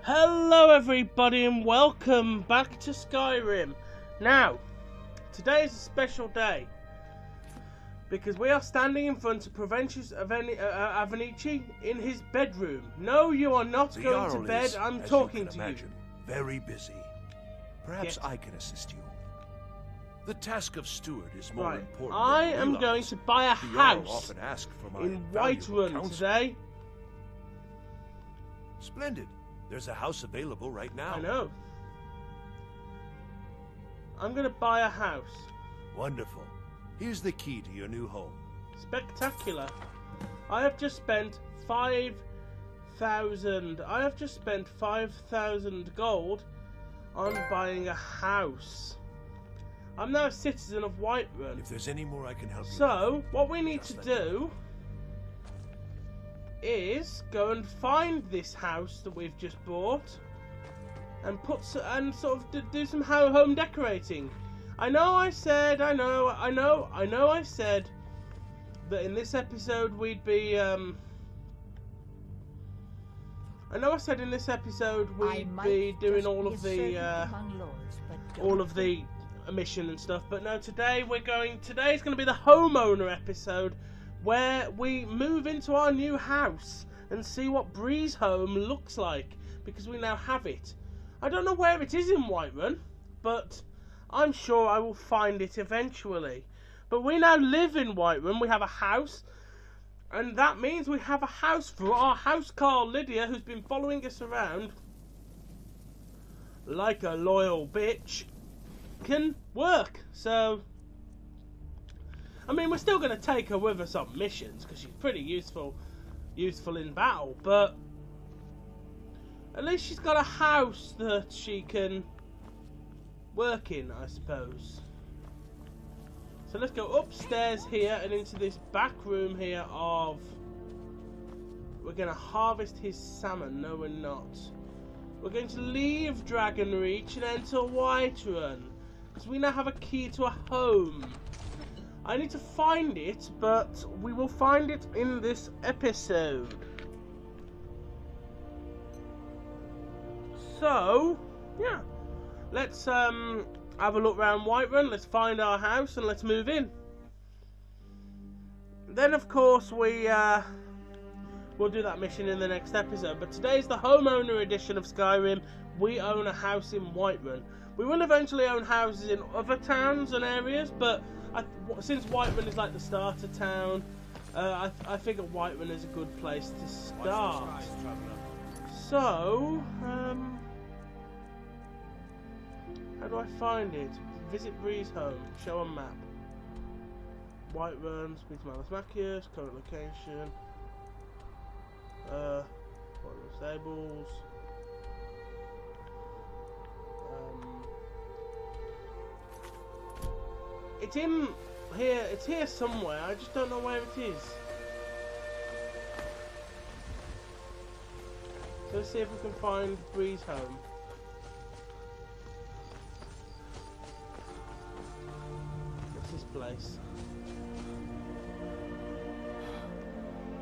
Hello everybody and welcome back to Skyrim. Now, today is a special day because we are standing in front of Provincius Avenici in his bedroom. No, you are not going to bed, is, I'm as talking you can to imagine, you. very busy. Perhaps I can assist you. The task of steward is more important I than you am realize. going to buy a The Jarl house often ask for my in valuable Whiterun counsel. today. Splendid. There's a house available right now. I know. I'm going to buy a house. Wonderful. Here's the key to your new home. Spectacular. I have just spent 5,000 gold on buying a house. I'm now a citizen of Whiterun. If there's any more I can help you So, with, what we need to just let me do is go and find this house that we've just bought and sort of do some home decorating. I know I said that in this episode we'd be doing all of the mission and stuff, but no, today's going to be the homeowner episode where we move into our new house and see what Bree's home looks like, because we now have it. I don't know where it is in Whiterun, but I'm sure I will find it eventually. But we now live in Whiterun, we have a house, and that means we have a house for our housecarl Lydia, who's been following us around like a loyal bitch, can work. So, I mean, we're still going to take her with us on missions because she's pretty useful in battle, but at least she's got a house that she can work in, I suppose. So let's go upstairs here and into this back room here of... We're going to harvest his salmon. No, we're not. We're going to leave Dragonreach and enter Whiterun, because we now have a key to a home. I need to find it, but we will find it in this episode. So, yeah. Let's have a look around Whiterun, let's find our house, and let's move in. Then, of course, we'll do that mission in the next episode. But today's the homeowner edition of Skyrim. We own a house in Whiterun. We will eventually own houses in other towns and areas, but since Whiterun is like the starter town, I figure Whiterun is a good place to start. So, how do I find it? Visit Bree's home. Show a map. Whiterun, speak to Malus Macius, current location. Whiterun stables. It's in here. It's here somewhere. I just don't know where it is. So let's see if we can find Bree's home. What's this place?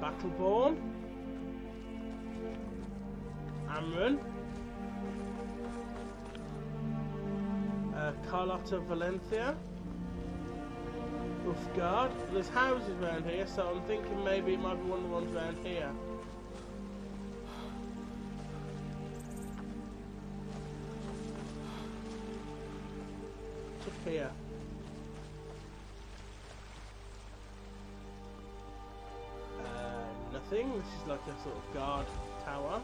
Battleborn. Amrun. Carlotta Valencia. Ufgard. There's houses around here, so I'm thinking maybe it might be one of the ones around here. What's up here? Nothing. This is like a sort of guard tower.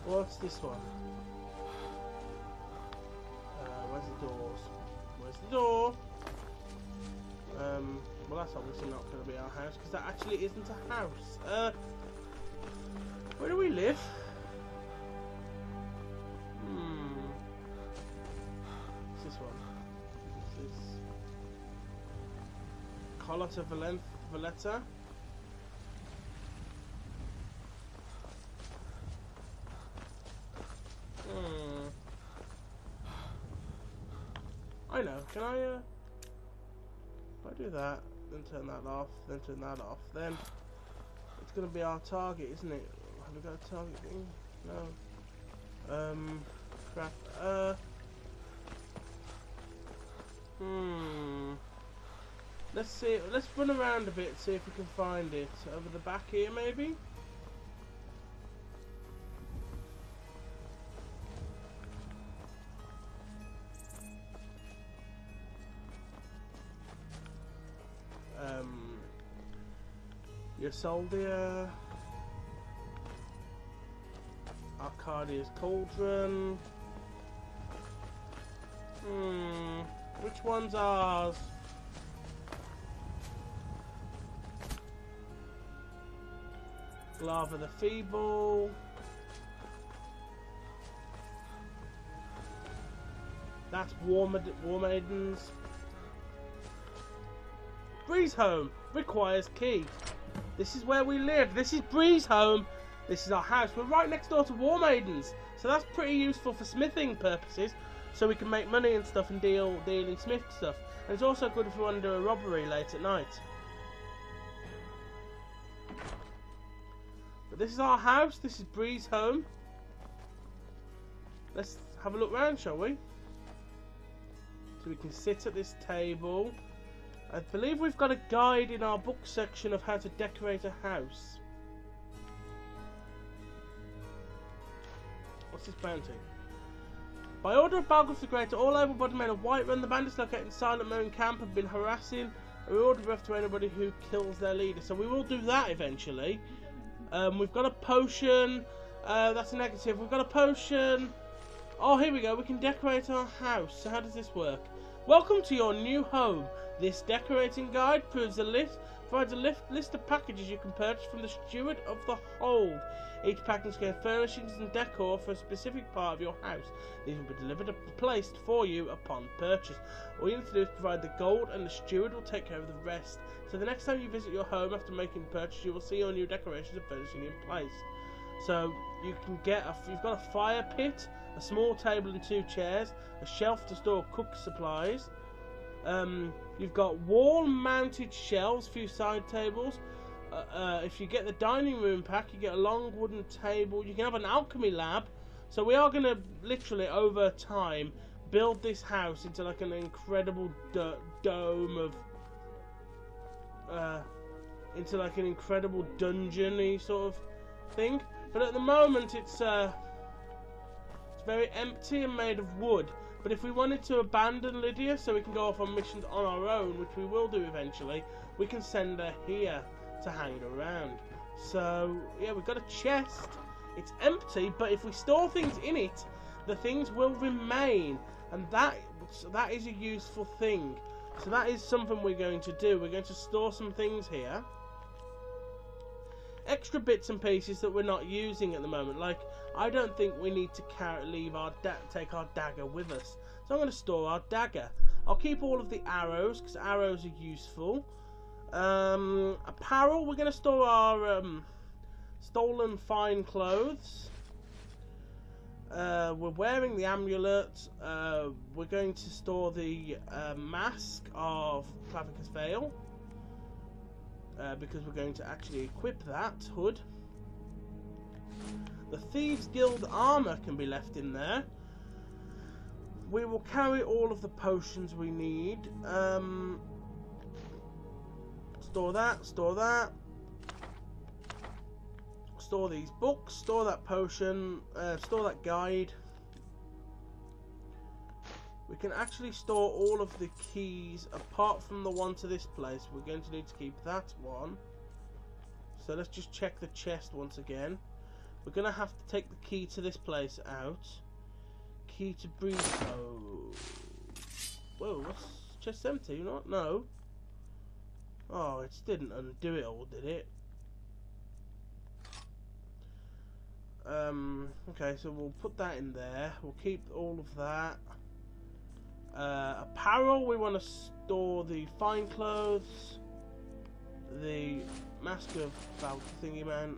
What's this one? Where's the doors? Where's the door? Well, that's obviously not going to be our house, because that actually isn't a house. Where do we live? What's this one? This is Carlotta Valletta. I know. Can I, if I do that, then turn that off, then turn that off, then it's going to be our target, isn't it? Have we got a target thing? No. Crap. Let's see. Let's run around a bit, see if we can find it over the back here, maybe. Soldier, Arcadia's Cauldron. Which one's ours? Lava the Feeble. That's War Maidens. Breeze Home requires key. This is where we live. This is Breeze Home. This is our house. We're right next door to War Maidens, so that's pretty useful for smithing purposes. So we can make money and stuff and deal in smith stuff. And it's also good if we want to do a robbery late at night. But this is our house. This is Breeze Home. Let's have a look round, shall we? So we can sit at this table. I believe we've got a guide in our book section of how to decorate a house. What's this bounty? By order of Balgruuf the Great, all able-bodied men of Whiterun, the bandits located in Silent Moon Camp have been harassing and rewarded death to anybody who kills their leader. So we will do that eventually. We've got a potion. That's a negative. We've got a potion. Oh, here we go. We can decorate our house. So how does this work? Welcome to your new home. This decorating guide provides a list of packages you can purchase from the steward of the hold. Each package contains furnishings and decor for a specific part of your house. These will be delivered and placed for you upon purchase. All you need to do is provide the gold and the steward will take care of the rest. So the next time you visit your home after making the purchase, you will see your new decorations and furnishing in place. So you can get you've got a fire pit, a small table and 2 chairs, a shelf to store cook supplies. You've got wall-mounted shelves, few side tables. If you get the dining room pack, you get a long wooden table. You can have an alchemy lab. So we are going to literally, over time, build this house into like an incredible dome of... into like an incredible dungeon-y sort of thing. But at the moment, it's very empty and made of wood. But if we wanted to abandon Lydia so we can go off on missions on our own, which we will do eventually, we can send her here to hang around. So, yeah, we've got a chest. It's empty, but if we store things in it, the things will remain. And that is a useful thing. So that is something we're going to do. We're going to store some things here. Extra bits and pieces that we're not using at the moment. Like, I don't think we need to take our dagger with us. So I'm going to store our dagger. I'll keep all of the arrows, because arrows are useful. Apparel, we're going to store our stolen fine clothes. We're wearing the amulet. We're going to store the mask of Clavicus Vale. Because we're going to actually equip that hood. The Thieves Guild armor can be left in there. We will carry all of the potions we need. Store that, store that. Store these books, store that potion, store that guide. We can actually store all of the keys apart from the one to this place. We're going to need to keep that one. So let's just check the chest once again. We're going to have to take the key to this place out. Key to Breeze. Oh. Whoa, what's chest empty? You know what? No. Oh, it didn't undo it all, did it? Okay, so we'll put that in there. We'll keep all of that. Apparel, we want to store the fine clothes, the mask of thingy man.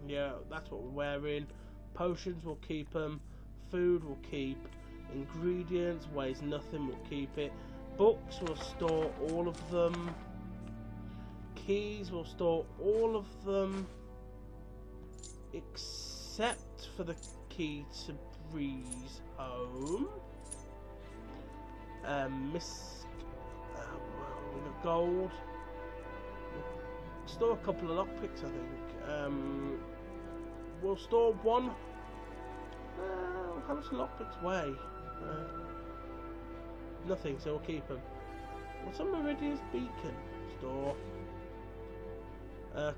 Yeah, that's what we're wearing. Potions, we'll keep them. Food, we'll keep. Ingredients, weighs nothing, we'll keep it. Books, we'll store all of them. Keys, we'll store all of them, except for the key to Breeze home. With the gold. Store a couple of lockpicks, I think. We'll store one. How much lockpicks weigh? Nothing, so we'll keep them. What's on Meridia's beacon? Store.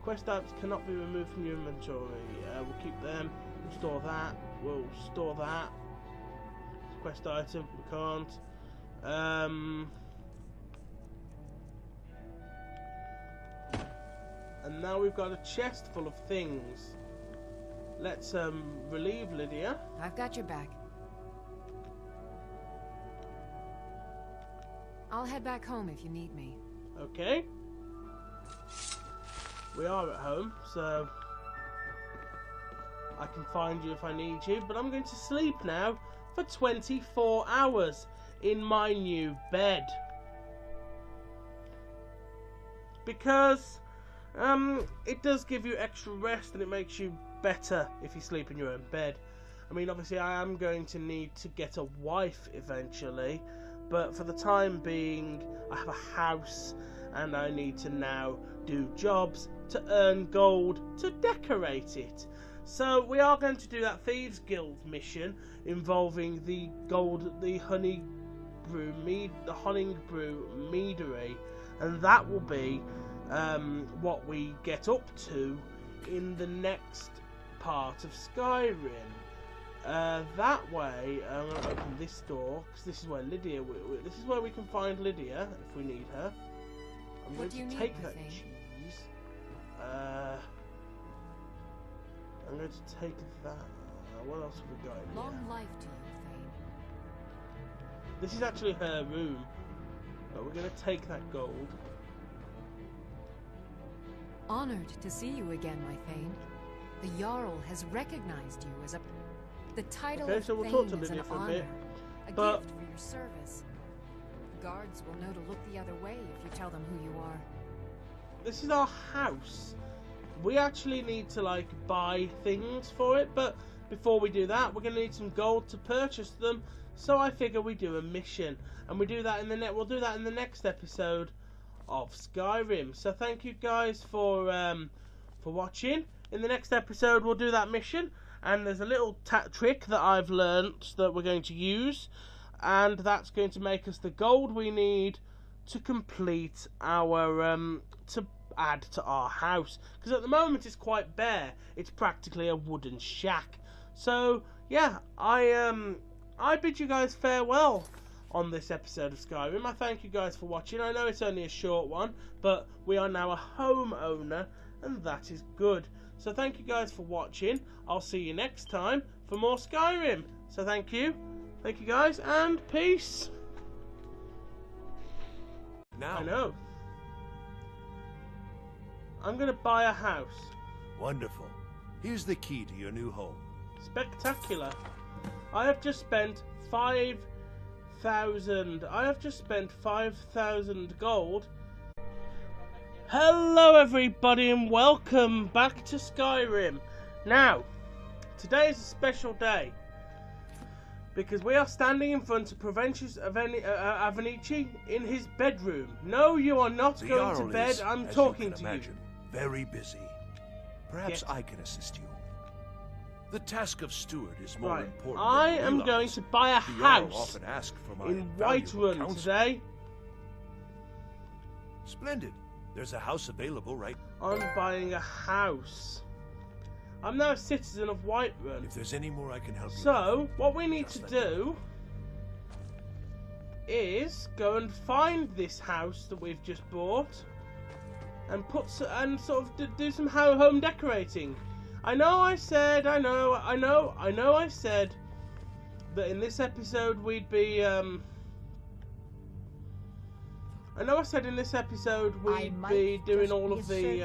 Quest items cannot be removed from your inventory. We'll keep them. We'll store that. We'll store that. Quest item. We can't. And now we've got a chest full of things. Let's relieve Lydia. I've got your back. I'll head back home if you need me. Okay. We are at home, so I can find you if I need you. But I'm going to sleep now for 24 hours in my new bed. Because it does give you extra rest and it makes you better if you sleep in your own bed. I mean, obviously I am going to need to get a wife eventually, but for the time being I have a house and I need to now do jobs to earn gold to decorate it. So we are going to do that Thieves Guild mission involving the honey brew meadery, and that will be what we get up to in the next part of Skyrim. That way, I'm going to open this door because this is where Lydia. This is where we can find Lydia if we need her. I'm going to take that cheese. I'm going to take that. What else have we got in Long here? life to you, Thane. This is actually her room, but we're going to take that gold. Honored to see you again, my Thane. The Jarl has recognized you as a... The title Okay, of so we'll Thane talk to is Lydia an for a honor, bit, a but- gift for your service. Guards will know to look the other way if you tell them who you are. This is our house. We actually need to like buy things for it, but before we do that, we're going to need some gold to purchase them. So I figure we do a mission, and we do that in the We'll do that in the next episode of Skyrim. So thank you guys for watching. In the next episode, we'll do that mission, and there's a little trick that I've learnt that we're going to use, and that's going to make us the gold we need to complete our to add to our house, because at the moment it's quite bare. It's practically a wooden shack. So yeah, I bid you guys farewell on this episode of Skyrim. I thank you guys for watching. I know it's only a short one, but we are now a homeowner, and that is good. So thank you guys for watching. I'll see you next time for more Skyrim. So thank you guys, and peace. Now. I know. I'm gonna buy a house. Wonderful. Here's the key to your new home. Spectacular. I have just spent 5,000. I have just spent 5,000 gold. Hello everybody and welcome back to Skyrim. Now, today is a special day because we are standing in front of Provincius Avenici in his bedroom. No, you are not The going to Jarl bed. is, I'm as talking you can to imagine, very busy. Perhaps Yes. I can assist you. The task of steward is more Right, important I than you am realize. going to buy a The Jarl house often ask for my in valuable Whiterun counsel. today. Splendid. There's a house available right. I'm buying a house. I'm now a citizen of Whiterun. If there's any more I can help you So, with, what we need to just let me do is go and find this house that we've just bought and sort of do some home decorating. I know I said that in this episode we'd be I know I said in this episode we'd be doing all of the